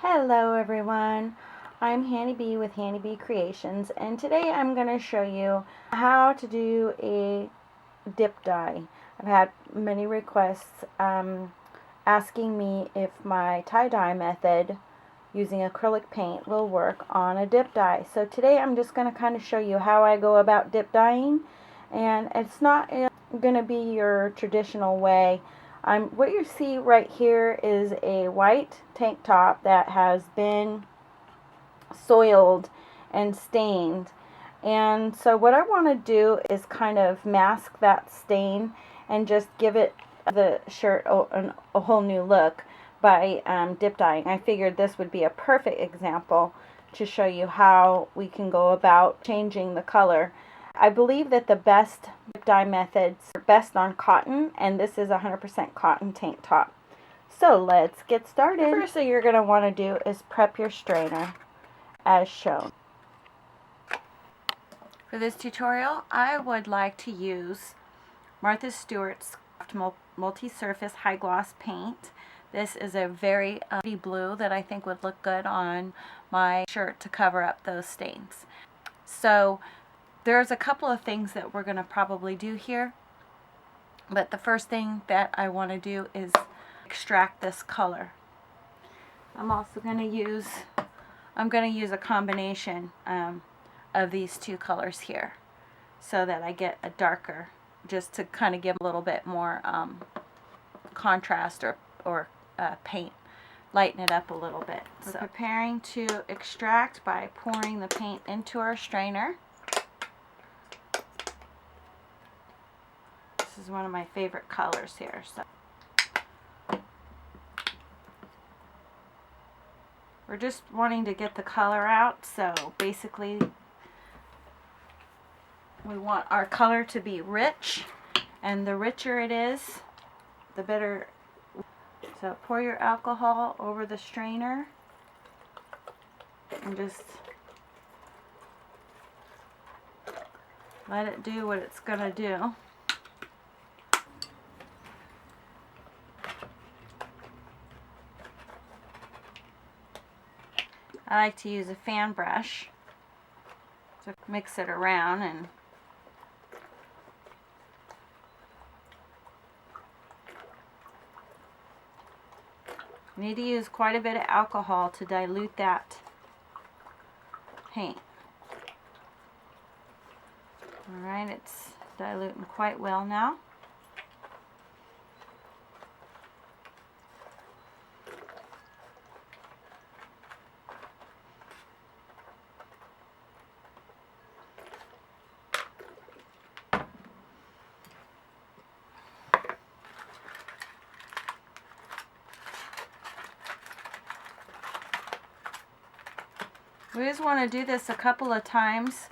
Hello everyone, I'm Haniebee with Haniebcreations, and today I'm going to show you how to do a dip dye. I've had many requests asking me if my tie-dye method using acrylic paint will work on a dip dye. So today I'm just going to kind of show you how I go about dip dyeing, and it's not going to be your traditional way. What you see right here is a white tank top that has been soiled and stained. And so what I want to do is kind of mask that stain and just give it the shirt a whole new look by dip dyeing. I figured this would be a perfect example to show you how we can go about changing the color. I believe that the best dip dye methods are best on cotton, and this is 100% cotton tank top. So let's get started. The first thing you're going to want to do is prep your strainer as shown. For this tutorial, I would like to use Martha Stewart's multi-surface high gloss paint. This is a very blue that I think would look good on my shirt to cover up those stains. So there's a couple of things that we're going to probably do here, but the first thing that I want to do is extract this color. I'm also going to use a combination of these two colors here so that I get a darker, just to kind of give a little bit more contrast or paint, lighten it up a little bit. So we're preparing to extract by pouring the paint into our strainer. This is one of my favorite colors here. So we're just wanting to get the color out, so basically we want our color to be rich, and the richer it is, the better. So pour your alcohol over the strainer and just let it do what it's going to do. I like to use a fan brush to mix it around, and you need to use quite a bit of alcohol to dilute that paint. Alright, it's diluting quite well now. We just want to do this a couple of times,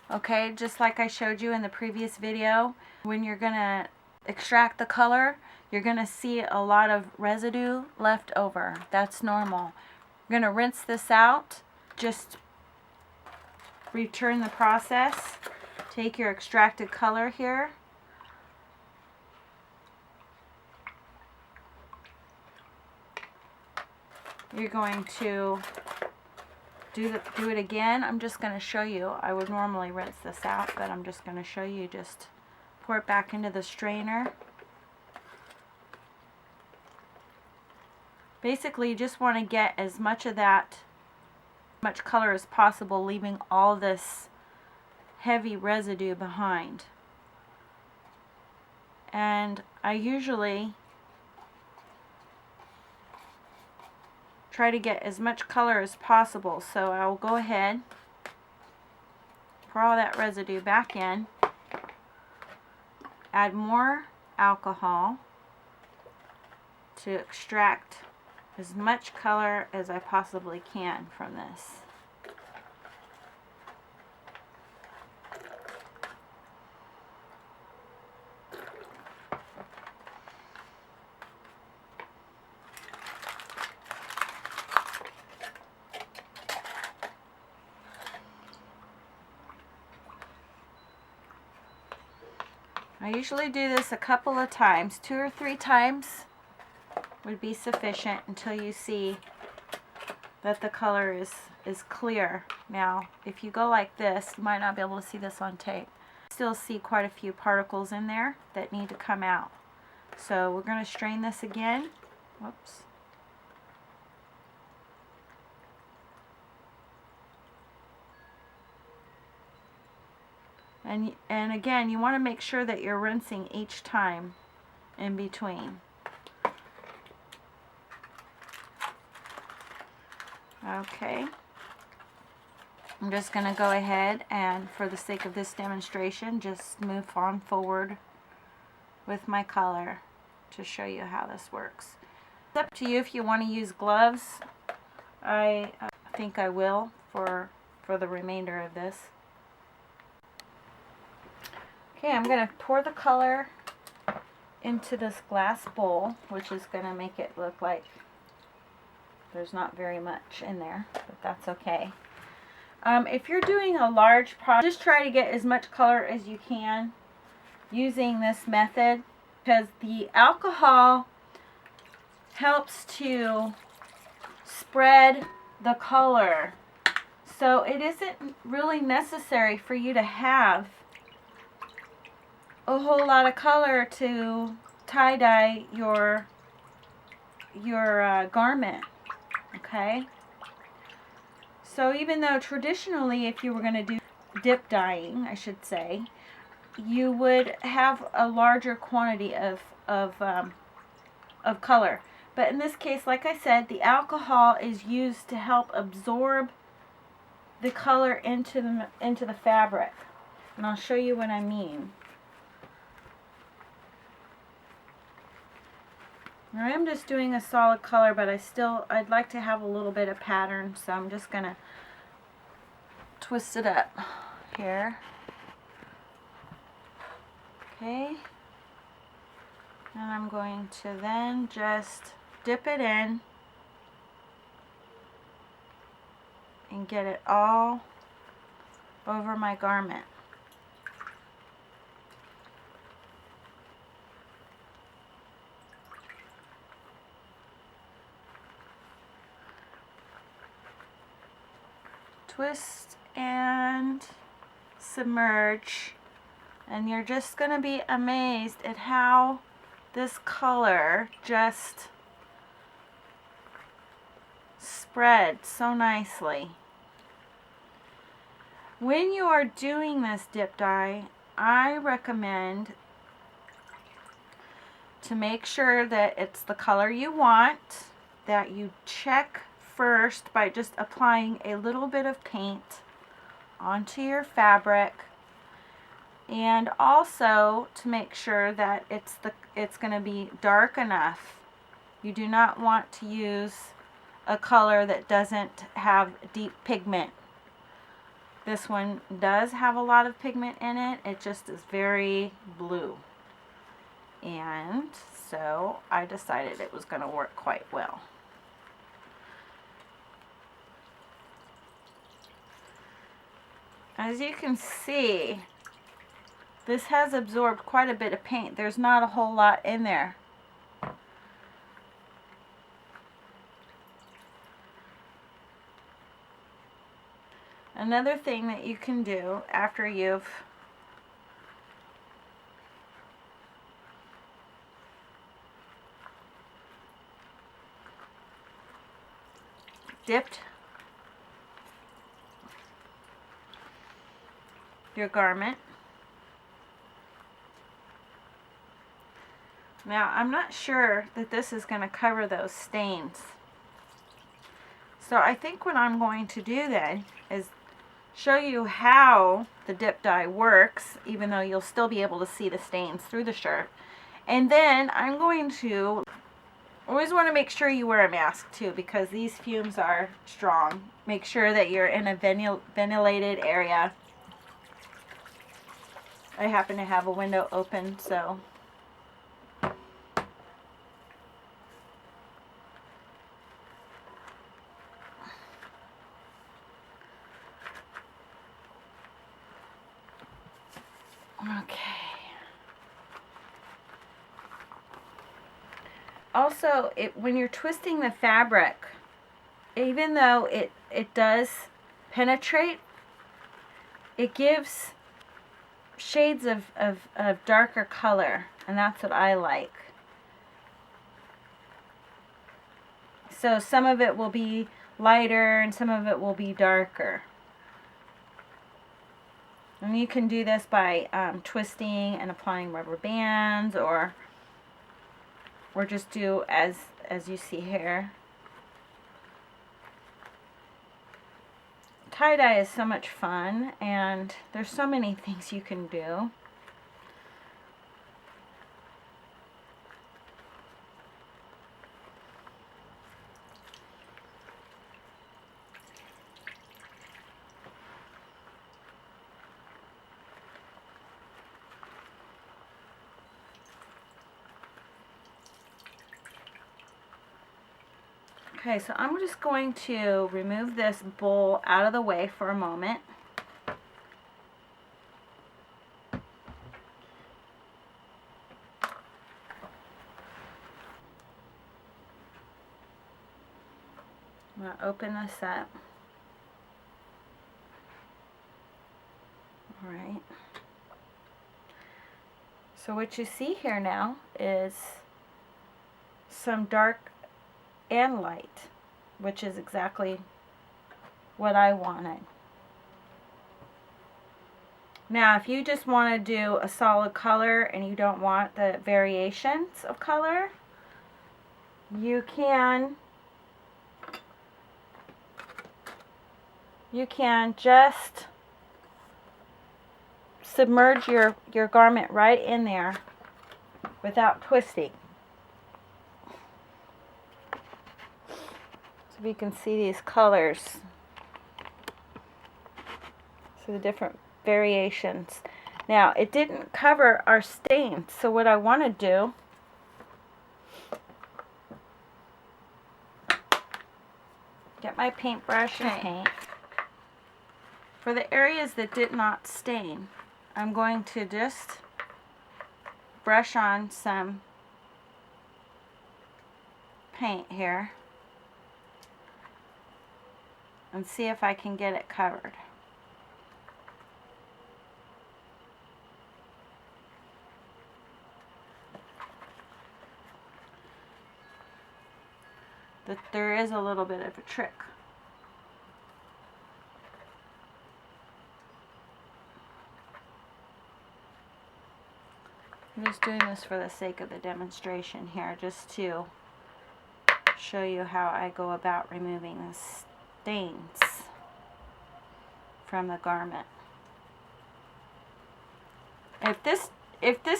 okay, just like I showed you in the previous video. When you're going to extract the color, you're going to see a lot of residue left over. That's normal. You're going to rinse this out. Just return the process. Take your extracted color here. You're going to do it again. I'm just going to show you. I would normally rinse this out, but I'm just going to show you. Just pour it back into the strainer. Basically, you just want to get as much of that, much color as possible, leaving all this heavy residue behind. And I usually try to get as much color as possible, so I will go ahead, pour all that residue back in, add more alcohol to extract as much color as I possibly can from this. I usually do this a couple of times. 2 or 3 times would be sufficient until you see that the color is clear. Now, if you go like this, you might not be able to see this on tape. Still see quite a few particles in there that need to come out. So we're going to strain this again. Whoops. And again, you want to make sure that you're rinsing each time in between. Okay. I'm just going to go ahead and, for the sake of this demonstration, just move on forward with my color to show you how this works. It's up to you if you want to use gloves. I think I will for the remainder of this. Okay, I'm going to pour the color into this glass bowl, which is going to make it look like there's not very much in there, but that's okay. If you're doing a large project, just try to get as much color as you can using this method, because the alcohol helps to spread the color. So it isn't really necessary for you to have a whole lot of color to tie-dye your garment. Okay? So even though traditionally, if you were going to do dip dyeing, I should say, you would have a larger quantity of color. But in this case, like I said, the alcohol is used to help absorb the color into the fabric. And I'll show you what I mean. Now I'm just doing a solid color, but I'd like to have a little bit of pattern, so I'm just going to twist it up here. Okay. And I'm going to then just dip it in and get it all over my garment. Twist and submerge, and you're just going to be amazed at how this color just spread so nicely. When you are doing this dip dye, I recommend to make sure that it's the color you want, that you check first by just applying a little bit of paint onto your fabric, and also to make sure that it's going to be dark enough. You do not want to use a color that doesn't have deep pigment. This one does have a lot of pigment in it. It just is very blue. And so I decided it was going to work quite well. As you can see, this has absorbed quite a bit of paint. There's not a whole lot in there. Another thing that you can do after you've dipped your garment. Now, I'm not sure that this is going to cover those stains. So I think what I'm going to do then is show you how the dip dye works, even though you'll still be able to see the stains through the shirt. And then I'm going to always want to make sure you wear a mask too, because these fumes are strong. Make sure that you're in a ventilated area. I happen to have a window open, so okay. Also, when you're twisting the fabric, even though it does penetrate, it gives shades of darker color, and that's what I like. So some of it will be lighter and some of it will be darker. And you can do this by twisting and applying rubber bands, or just do as you see here. Tie-dye is so much fun, and there's so many things you can do. Okay, so I'm just going to remove this bowl out of the way for a moment. I'm going to open this up. All right. So what you see here now is some dark and light, which is exactly what I wanted. Now, if you just want to do a solid color and you don't want the variations of color, you can just submerge your garment right in there without twisting. So you can see these colors, so the different variations. Now, it didn't cover our stains, so what I want to do get my paintbrush and paint. For the areas that did not stain, I'm going to just brush on some paint here and see if I can get it covered. But there is a little bit of a trick. I'm just doing this for the sake of the demonstration here, just to show you how I go about removing the stains from the garment. If this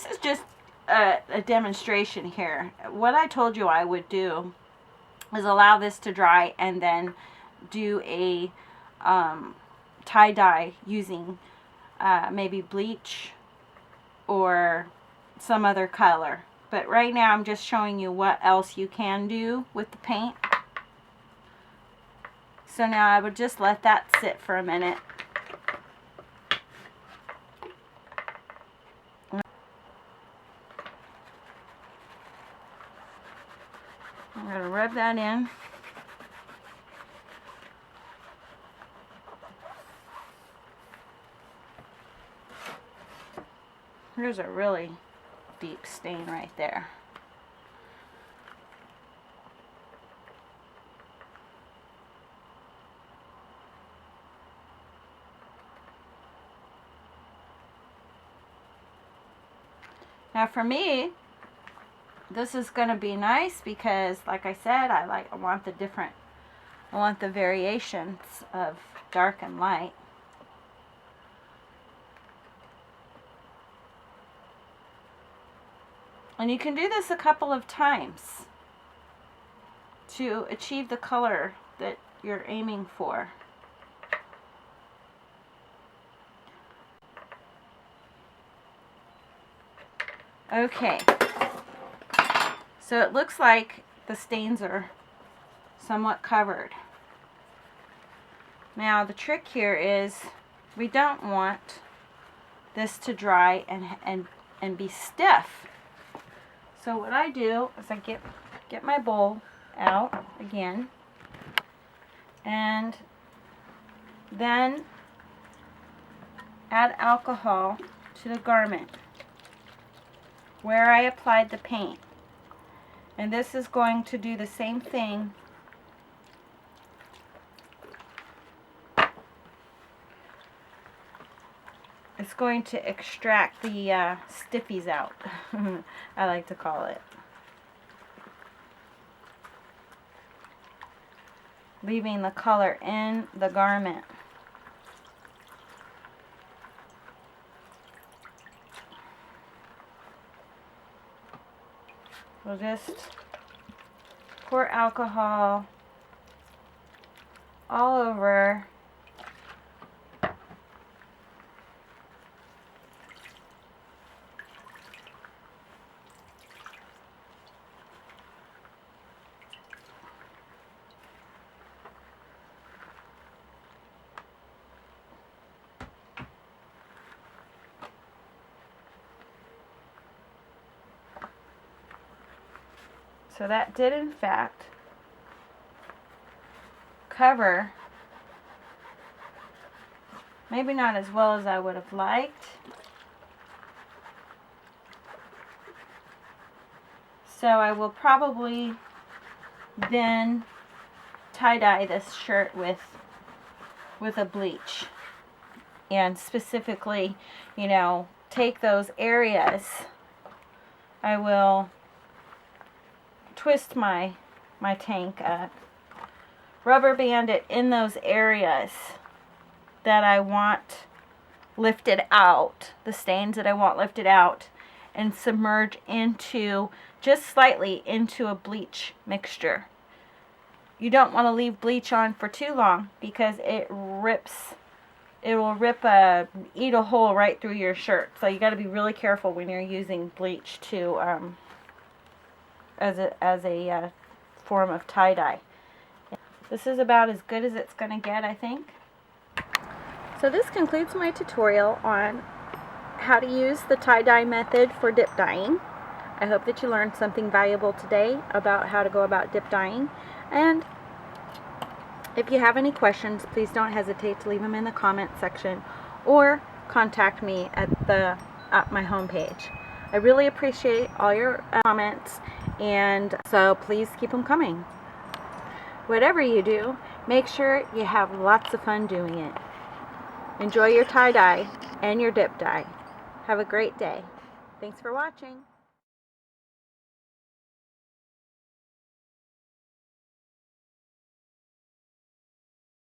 is just a demonstration here, what I told you I would do is allow this to dry and then do a tie-dye using maybe bleach or some other color. But right now I'm just showing you what else you can do with the paint. So now I would just let that sit for a minute. I'm going to rub that in. Here's a really deep stain right there. Now for me, this is going to be nice because, like I said, I want the variations of dark and light. And you can do this a couple of times to achieve the color that you're aiming for. Okay, so it looks like the stains are somewhat covered. Now the trick here is we don't want this to dry and be stiff. So what I do is I get my bowl out again, and then add alcohol to the garment where I applied the paint. And this is going to do the same thing it's going to extract the stiffies out, I like to call it. Leaving the color in the garment. We'll just pour alcohol all over. So that did in fact cover, maybe not as well as I would have liked. So I will probably then tie-dye this shirt with a bleach. And specifically, you know, take those areas. I will twist my tank up, rubber band it in those areas that I want lifted out, the stains that I want lifted out, and submerge into, just slightly, into a bleach mixture. You don't want to leave bleach on for too long because it rips. It will eat a hole right through your shirt. So you got to be really careful when you're using bleach to as a form of tie-dye. This is about as good as it's going to get, I think. So this concludes my tutorial on how to use the tie-dye method for dip dyeing. I hope that you learned something valuable today about how to go about dip dyeing. And if you have any questions, please don't hesitate to leave them in the comment section or contact me at my homepage. I really appreciate all your comments, and so please keep them coming. Whatever you do, make sure you have lots of fun doing it. Enjoy your tie-dye and your dip dye. Have a great day. Thanks for watching.